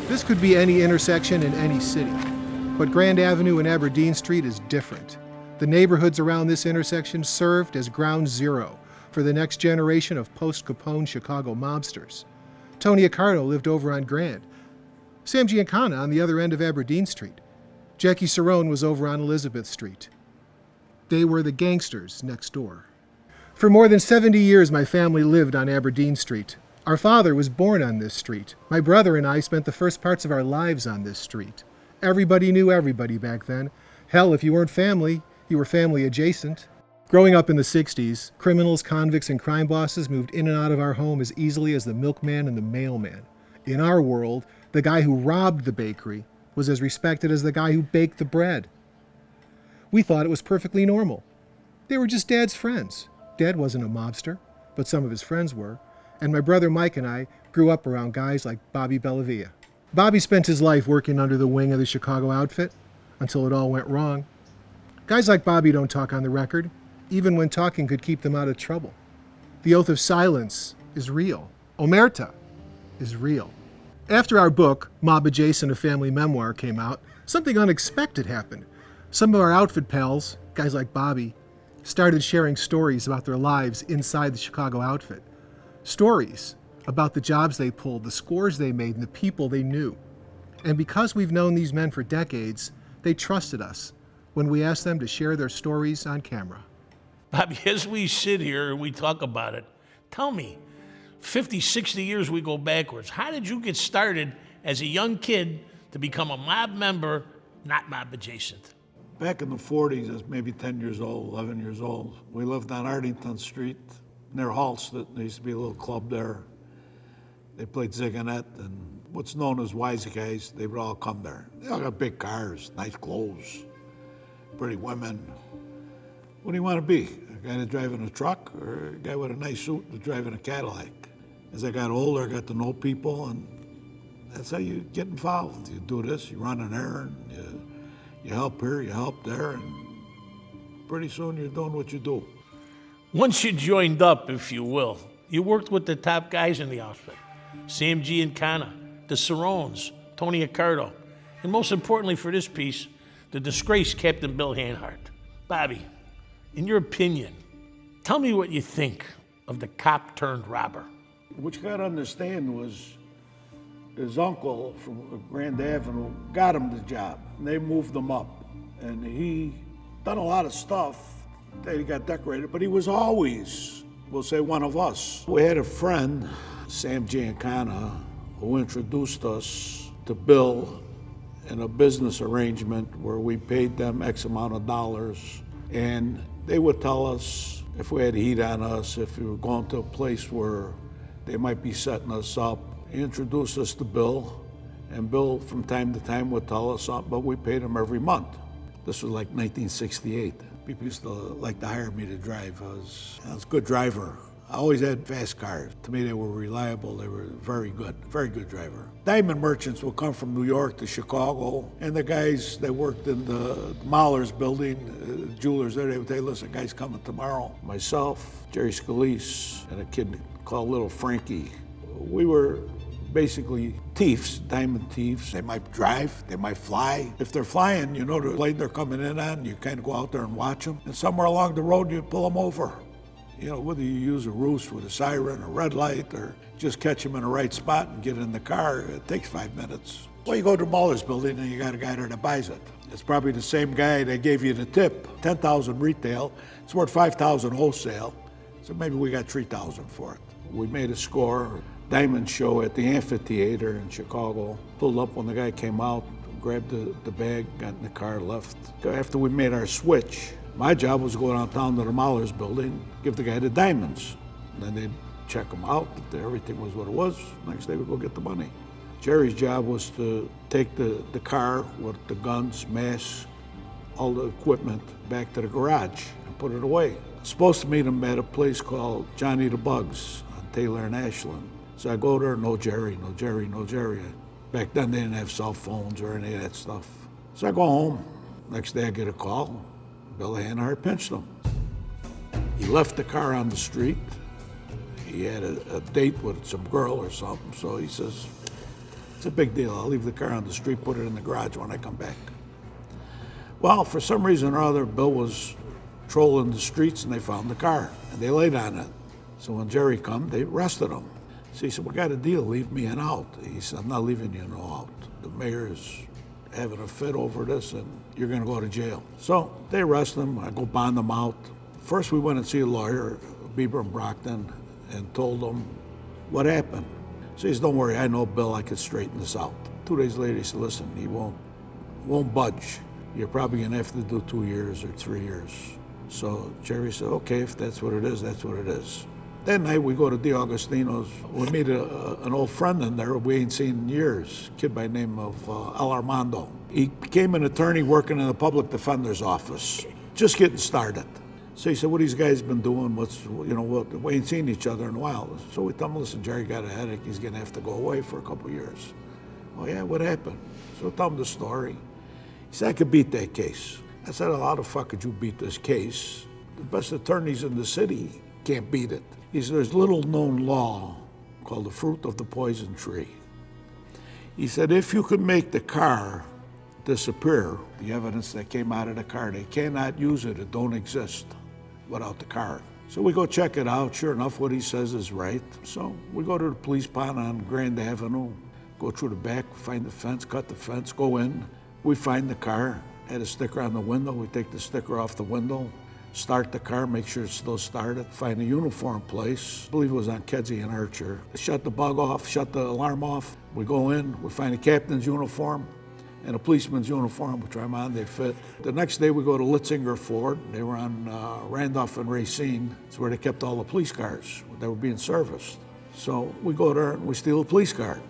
This could be any intersection in any city, but Grand Avenue and Aberdeen Street is different. The neighborhoods around this intersection served as ground zero for the next generation of post-Capone Chicago mobsters. Tony Accardo lived over on Grand. Sam Giancana on the other end of Aberdeen Street. Jackie Cerrone was over on Elizabeth Street. They were the gangsters next door. For more than 70 years, my family lived on Aberdeen Street. Our father was born on this street. My brother and I spent the first parts of our lives on this street. Everybody knew everybody back then. Hell, if you weren't family, you were family adjacent. Growing up in the 60s, criminals, convicts, and crime bosses moved in and out of our home as easily as the milkman and the mailman. In our world, the guy who robbed the bakery was as respected as the guy who baked the bread. We thought it was perfectly normal. They were just Dad's friends. Dad wasn't a mobster, but some of his friends were. And my brother Mike and I grew up around guys like Bobby Bellavia. Bobby spent his life working under the wing of the Chicago outfit until it all went wrong. Guys like Bobby don't talk on the record, even when talking could keep them out of trouble. The oath of silence is real. Omerta is real. After our book, Mob Adjacent, a Family Memoir, came out, something unexpected happened. Some of our outfit pals, guys like Bobby, started sharing stories about their lives inside the Chicago outfit. Stories about the jobs they pulled, the scores they made, and the people they knew. And because we've known these men for decades, they trusted us when we asked them to share their stories on camera. Bobby, as we sit here and we talk about it, tell me, 50, 60 years we go backwards, how did you get started as a young kid to become a mob member, not mob adjacent? Back in the 40s, I was maybe 10 years old, 11 years old. We lived on Ardington Street near Halsted. There used to be a little club there. They played Ziganet, and what's known as wise guys, they would all come there. They all got big cars, nice clothes, pretty women. What do you want to be? A guy that's driving a truck or a guy with a nice suit that's driving a Cadillac? As I got older, I got to know people, and that's how you get involved. You do this, you run an errand, you help here, you help there, and pretty soon you're doing what you do. Once you joined up, if you will, you worked with the top guys in the outfit. Sam Giancana, the Cerrones, Tony Accardo, and most importantly for this piece, the disgraced Captain Bill Hanhart. Bobby, in your opinion, tell me what you think of the cop-turned-robber. What you gotta understand was his uncle from Grand Avenue got him the job. And they moved him up. And he done a lot of stuff that he got decorated, but he was always, we'll say, one of us. We had a friend, Sam Giancana, who introduced us to Bill in a business arrangement where we paid them X amount of dollars, and they would tell us if we had heat on us, if we were going to a place where they might be setting us up. He introduced us to Bill, and Bill from time to time would tell us something, but we paid him every month. This was like 1968. People used to like to hire me to drive. I was a good driver. I always had fast cars. To me, they were reliable. They were very good driver. Diamond merchants will come from New York to Chicago, and the guys that worked in the Mahler's building, jewelers there, they would say, listen, guy's coming tomorrow. Myself, Jerry Scalise, and a kid called Little Frankie. We were basically thieves, diamond thieves. They might drive, they might fly. If they're flying, you know the plane they're coming in on, you kind of go out there and watch them. And somewhere along the road, you pull them over. You know, whether you use a roost with a siren, a red light, or just catch them in the right spot and get in the car, it takes 5 minutes. Well, you go to Mahler's building and you got a guy there that buys it. It's probably the same guy that gave you the tip, 10,000 retail. It's worth 5,000 wholesale. So maybe we got 3,000 for it. We made a score. Diamond show at the amphitheater in Chicago. Pulled up when the guy came out, grabbed the bag, got in the car, left. After we made our switch, my job was to go downtown to the Mahler's building, give the guy the diamonds. And then they'd check them out, if everything was what it was. Next day we'd go get the money. Jerry's job was to take the car with the guns, masks, all the equipment back to the garage and put it away. Supposed to meet him at a place called Johnny the Bugs on Taylor and Ashland. So I go there, no Jerry. Back then they didn't have cell phones or any of that stuff. So I go home. Next day I get a call. Bill Hanhart pinched him. He left the car on the street. He had a date with some girl or something. So he says, It's a big deal. I'll leave the car on the street, put it in the garage when I come back. Well, for some reason or other, Bill was trolling the streets and they found the car and they laid on it. So when Jerry come, they arrested him. So he said, we got a deal, leave me in out. He said, I'm not leaving you in out. The mayor's having a fit over this and you're gonna go to jail. So they arrest him, I go bond him out. First we went and see a lawyer, Bieber and Brockton, and told him what happened. So he said, don't worry, I know Bill, I can straighten this out. 2 days later he said, listen, he won't budge. You're probably gonna have to do 2 years or 3 years. So Jerry said, okay, if that's what it is, that's what it is. That night we go to DiAugustino's. We meet an old friend in there we ain't seen in years, a kid by the name of El Armando. He became an attorney working in the public defender's office, just getting started. So he said, what these guys been doing, we ain't seen each other in a while. So we tell him, listen, Jerry got a headache, he's gonna have to go away for a couple years. Oh yeah, what happened? So we tell him the story. He said, I could beat that case. I said, how the fuck could you beat this case? The best attorneys in the city can't beat it. He said, there's little known law called the fruit of the poison tree. He said, if you could make the car disappear, the evidence that came out of the car, they cannot use it, it don't exist without the car. So we go check it out. Sure enough, what he says is right. So we go to the police pond on Grand Avenue, go through the back, find the fence, cut the fence, go in. We find the car, had a sticker on the window. We take the sticker off the window, start the car, make sure it's still started, find a uniform place. I believe it was on Kedzie and Archer. Shut the bug off, shut the alarm off. We go in, we find a captain's uniform and a policeman's uniform. We try them on, they fit. The next day we go to Litzinger Ford. They were on Randolph and Racine. It's where they kept all the police cars that were being serviced. So we go there and we steal a police car.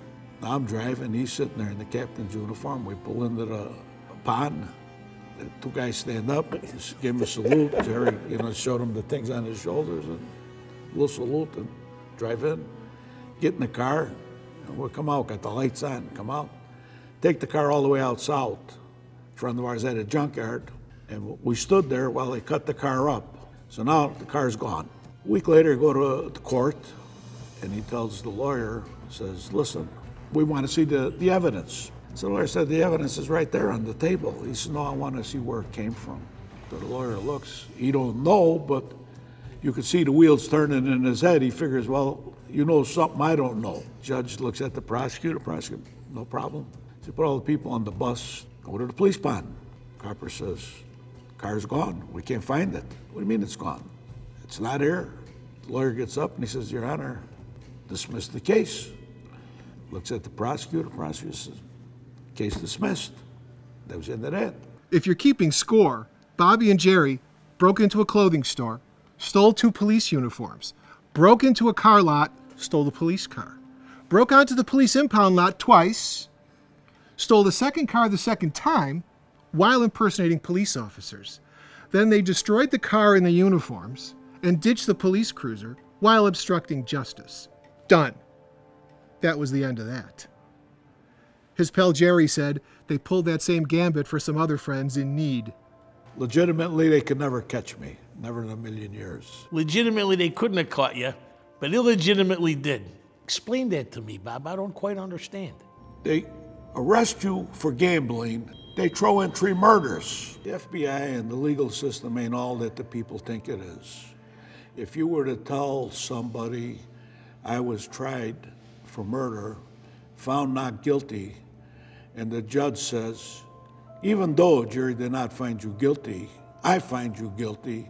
Now I'm driving, he's sitting there in the captain's uniform. We pull into the pond. The two guys stand up, just give him a salute. Jerry, showed him the things on his shoulders and a little salute and drive in, get in the car, and we'll come out, got the lights on, come out. Take the car all the way out south. A friend of ours had a junkyard, and we stood there while they cut the car up. So now the car's gone. A week later, I go to the court, and he tells the lawyer, says, listen, we want to see the evidence. So the lawyer said, the evidence is right there on the table. He said, no, I want to see where it came from. So the lawyer looks, he don't know, but you could see the wheels turning in his head. He figures, well, you know something I don't know. Judge looks at the prosecutor, no problem. So put all the people on the bus, go to the police pond. Copper says, car's gone, we can't find it. What do you mean it's gone? It's not here. The lawyer gets up and he says, Your Honor, dismiss the case. Looks at the prosecutor says, case dismissed. That was the end of that. If you're keeping score, Bobby and Jerry broke into a clothing store, stole 2 police uniforms, broke into a car lot, stole the police car, broke onto the police impound lot twice, stole the second car the second time while impersonating police officers. Then they destroyed the car and the uniforms and ditched the police cruiser while obstructing justice. Done. That was the end of that. His pal Jerry said they pulled that same gambit for some other friends in need. Legitimately, they could never catch me. Never in a million years. Legitimately, they couldn't have caught you, but illegitimately did. Explain that to me, Bob. I don't quite understand. They arrest you for gambling. They throw in 3 murders. The FBI and the legal system ain't all that the people think it is. If you were to tell somebody I was tried for murder, found not guilty, and the judge says, even though jury did not find you guilty, I find you guilty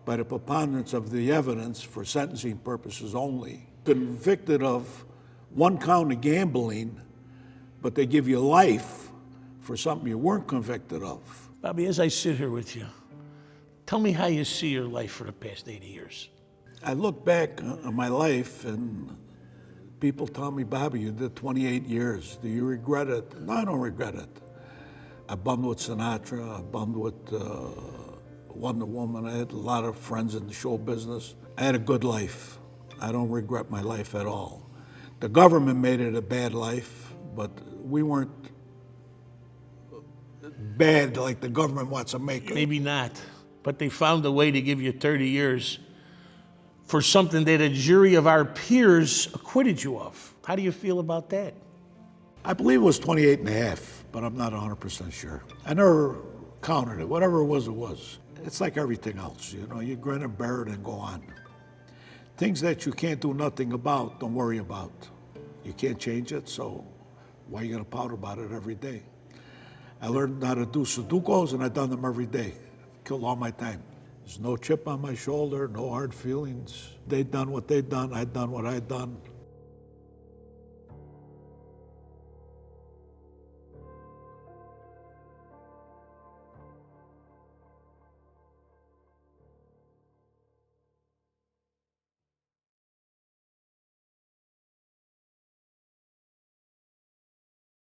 by the preponderance of the evidence for sentencing purposes only. Convicted of 1 count of gambling, but they give you life for something you weren't convicted of. Bobby, as I sit here with you, tell me how you see your life for the past 80 years. I look back on my life and people tell me, Bobby, you did 28 years. Do you regret it? No, I don't regret it. I bummed with Sinatra. I bummed with Wonder Woman. I had a lot of friends in the show business. I had a good life. I don't regret my life at all. The government made it a bad life, but we weren't bad like the government wants to make it. Maybe not, but they found a way to give you 30 years for something that a jury of our peers acquitted you of. How do you feel about that? I believe it was 28 and a half, but I'm not 100% sure. I never counted it. Whatever it was, it was. It's like everything else, you know, you grin and bear it and go on. Things that you can't do nothing about, don't worry about. You can't change it, so why are you gonna pout about it every day? I learned how to do Sudokus, and I've done them every day. Killed all my time. There's no chip on my shoulder, no hard feelings. They'd done what they'd done, I'd done what I'd done.